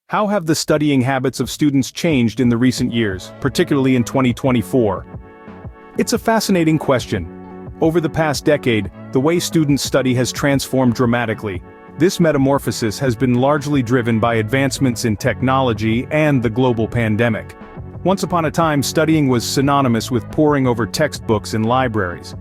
How have the studying habits of students changed in the recent years, particularly in 2024? It's a fascinating question. Over the past decade, the way students study has transformed dramatically. This metamorphosis has been largely driven by advancements in technology and the global pandemic. Once upon a time, studying was synonymous with poring over textbooks in libraries.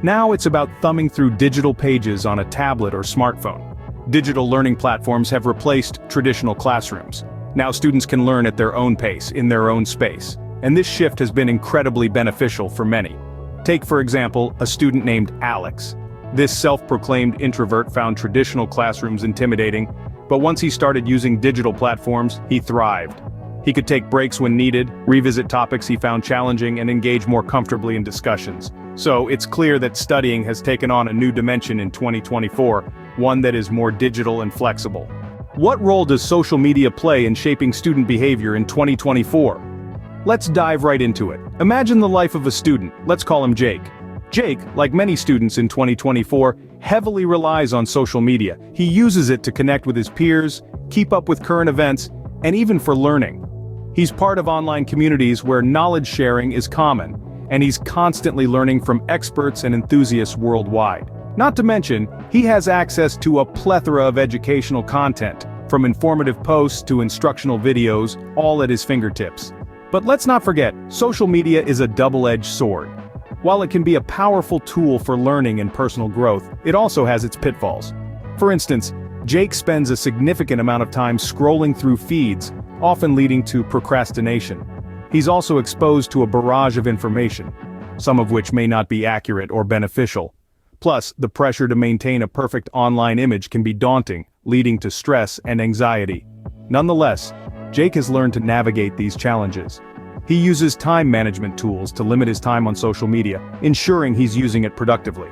Now it's about thumbing through digital pages on a tablet or smartphone. Digital learning platforms have replaced traditional classrooms. Now students can learn at their own pace, in their own space. And this shift has been incredibly beneficial for many. Take, for example, a student named Alex. This self-proclaimed introvert found traditional classrooms intimidating, but once he started using digital platforms, he thrived. He could take breaks when needed, revisit topics he found challenging, and engage more comfortably in discussions. So it's clear that studying has taken on a new dimension in 2024, one that is more digital and flexible. What role does social media play in shaping student behavior in 2024? Let's dive right into it. Imagine the life of a student, let's call him Jake. Jake, like many students in 2024, heavily relies on social media. He uses it to connect with his peers, keep up with current events, and even for learning. He's part of online communities where knowledge sharing is common, and he's constantly learning from experts and enthusiasts worldwide. Not to mention, he has access to a plethora of educational content, from informative posts to instructional videos, all at his fingertips. But let's not forget, social media is a double-edged sword. While it can be a powerful tool for learning and personal growth, it also has its pitfalls. For instance, Jake spends a significant amount of time scrolling through feeds, often leading to procrastination. He's also exposed to a barrage of information, some of which may not be accurate or beneficial. Plus, the pressure to maintain a perfect online image can be daunting, leading to stress and anxiety. Nonetheless, Jake has learned to navigate these challenges. He uses time management tools to limit his time on social media, ensuring he's using it productively.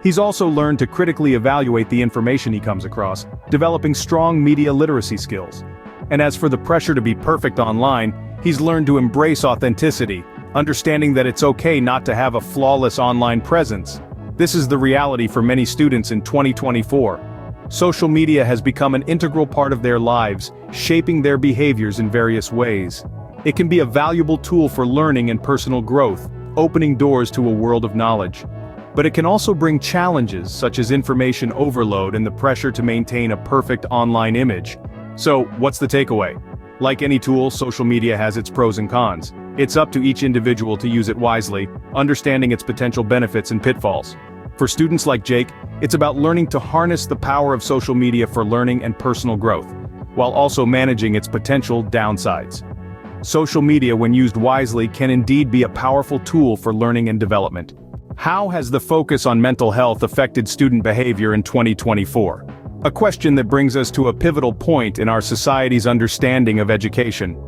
He's also learned to critically evaluate the information he comes across, developing strong media literacy skills. And as for the pressure to be perfect online, he's learned to embrace authenticity, understanding that it's okay not to have a flawless online presence. This is the reality for many students in 2024. Social media has become an integral part of their lives, shaping their behaviors in various ways. It can be a valuable tool for learning and personal growth, opening doors to a world of knowledge. But it can also bring challenges such as information overload and the pressure to maintain a perfect online image. So, what's the takeaway? Like any tool, social media has its pros and cons. It's up to each individual to use it wisely, understanding its potential benefits and pitfalls. For students like Jake, it's about learning to harness the power of social media for learning and personal growth, while also managing its potential downsides. Social media, when used wisely, can indeed be a powerful tool for learning and development. How has the focus on mental health affected student behavior in 2024? A question that brings us to a pivotal point in our society's understanding of education.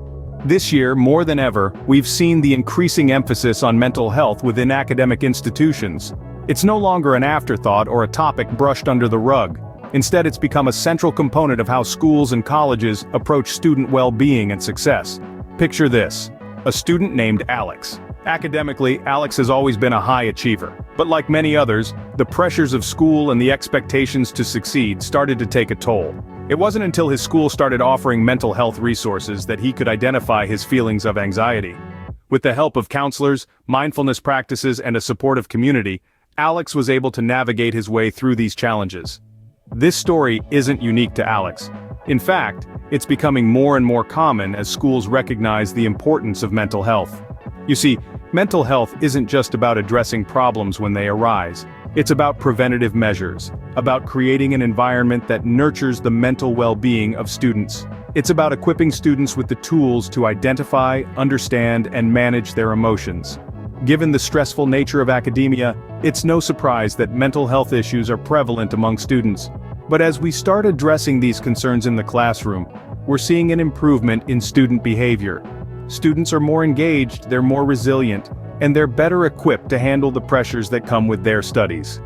This year, more than ever, we've seen the increasing emphasis on mental health within academic institutions. It's no longer an afterthought or a topic brushed under the rug. Instead, it's become a central component of how schools and colleges approach student well-being and success. Picture this: a student named Alex. Academically, Alex has always been a high achiever, but like many others, the pressures of school and the expectations to succeed started to take a toll. It wasn't until his school started offering mental health resources that he could identify his feelings of anxiety. With the help of counselors, mindfulness practices, and a supportive community, Alex was able to navigate his way through these challenges. This story isn't unique to Alex. In fact, it's becoming more and more common as schools recognize the importance of mental health. You see, mental health isn't just about addressing problems when they arise. It's about preventative measures, about creating an environment that nurtures the mental well-being of students. It's about equipping students with the tools to identify, understand, and manage their emotions. Given the stressful nature of academia, it's no surprise that mental health issues are prevalent among students. But as we start addressing these concerns in the classroom, we're seeing an improvement in student behavior. Students are more engaged, they're more resilient, and they're better equipped to handle the pressures that come with their studies.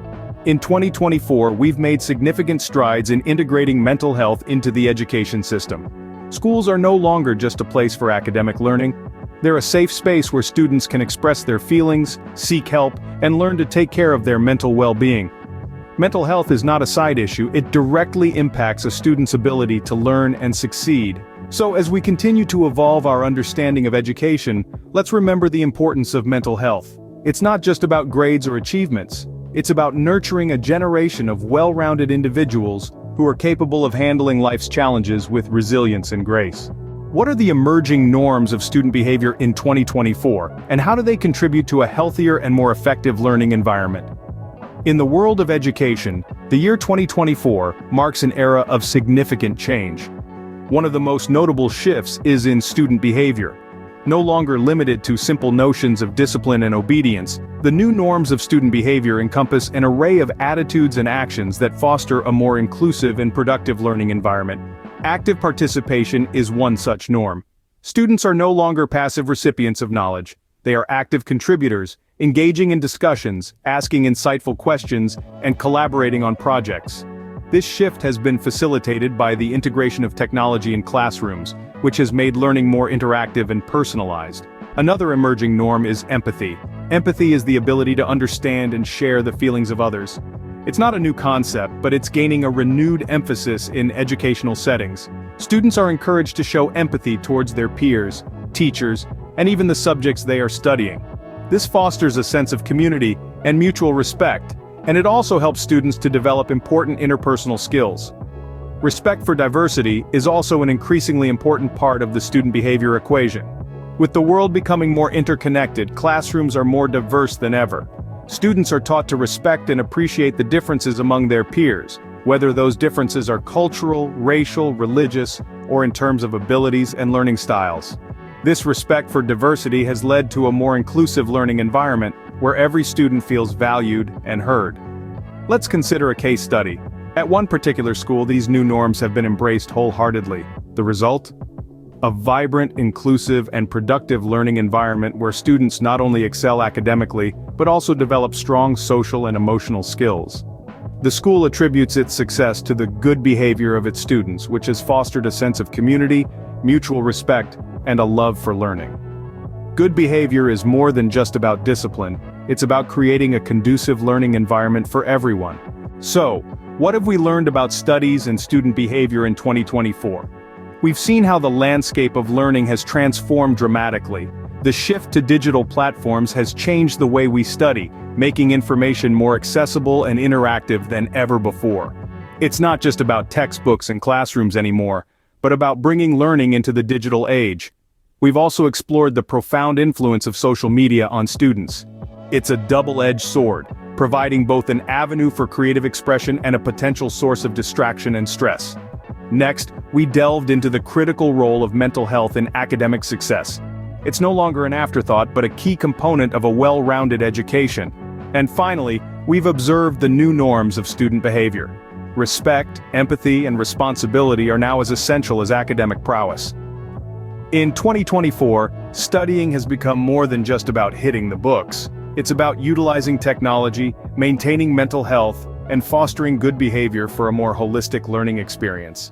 In 2024, we've made significant strides in integrating mental health into the education system. Schools are no longer just a place for academic learning. They're a safe space where students can express their feelings, seek help, and learn to take care of their mental well-being. Mental health is not a side issue, it directly impacts a student's ability to learn and succeed. So as we continue to evolve our understanding of education, let's remember the importance of mental health. It's not just about grades or achievements. It's about nurturing a generation of well-rounded individuals who are capable of handling life's challenges with resilience and grace. What are the emerging norms of student behavior in 2024, and how do they contribute to a healthier and more effective learning environment? In the world of education, the year 2024 marks an era of significant change. One of the most notable shifts is in student behavior. No longer limited to simple notions of discipline and obedience, the new norms of student behavior encompass an array of attitudes and actions that foster a more inclusive and productive learning environment. Active participation is one such norm. Students are no longer passive recipients of knowledge. They are active contributors, engaging in discussions, asking insightful questions, and collaborating on projects. This shift has been facilitated by the integration of technology in classrooms, which has made learning more interactive and personalized. Another emerging norm is empathy. Empathy is the ability to understand and share the feelings of others. It's not a new concept, but it's gaining a renewed emphasis in educational settings. Students are encouraged to show empathy towards their peers, teachers, and even the subjects they are studying. This fosters a sense of community and mutual respect, and it also helps students to develop important interpersonal skills. Respect for diversity is also an increasingly important part of the student behavior equation. With the world becoming more interconnected, classrooms are more diverse than ever. Students are taught to respect and appreciate the differences among their peers, whether those differences are cultural, racial, religious, or in terms of abilities and learning styles. This respect for diversity has led to a more inclusive learning environment, where every student feels valued and heard. Let's consider a case study. At one particular school, these new norms have been embraced wholeheartedly. The result? A vibrant, inclusive, and productive learning environment where students not only excel academically, but also develop strong social and emotional skills. The school attributes its success to the good behavior of its students, which has fostered a sense of community, mutual respect, and a love for learning. Good behavior is more than just about discipline, it's about creating a conducive learning environment for everyone. So, what have we learned about studies and student behavior in 2024? We've seen how the landscape of learning has transformed dramatically. The shift to digital platforms has changed the way we study, making information more accessible and interactive than ever before. It's not just about textbooks and classrooms anymore, but about bringing learning into the digital age. We've also explored the profound influence of social media on students. It's a double-edged sword, providing both an avenue for creative expression and a potential source of distraction and stress. Next, we delved into the critical role of mental health in academic success. It's no longer an afterthought, but a key component of a well-rounded education. And finally, we've observed the new norms of student behavior. Respect, empathy, and responsibility are now as essential as academic prowess. In 2024, studying has become more than just about hitting the books. It's about utilizing technology, maintaining mental health, and fostering good behavior for a more holistic learning experience.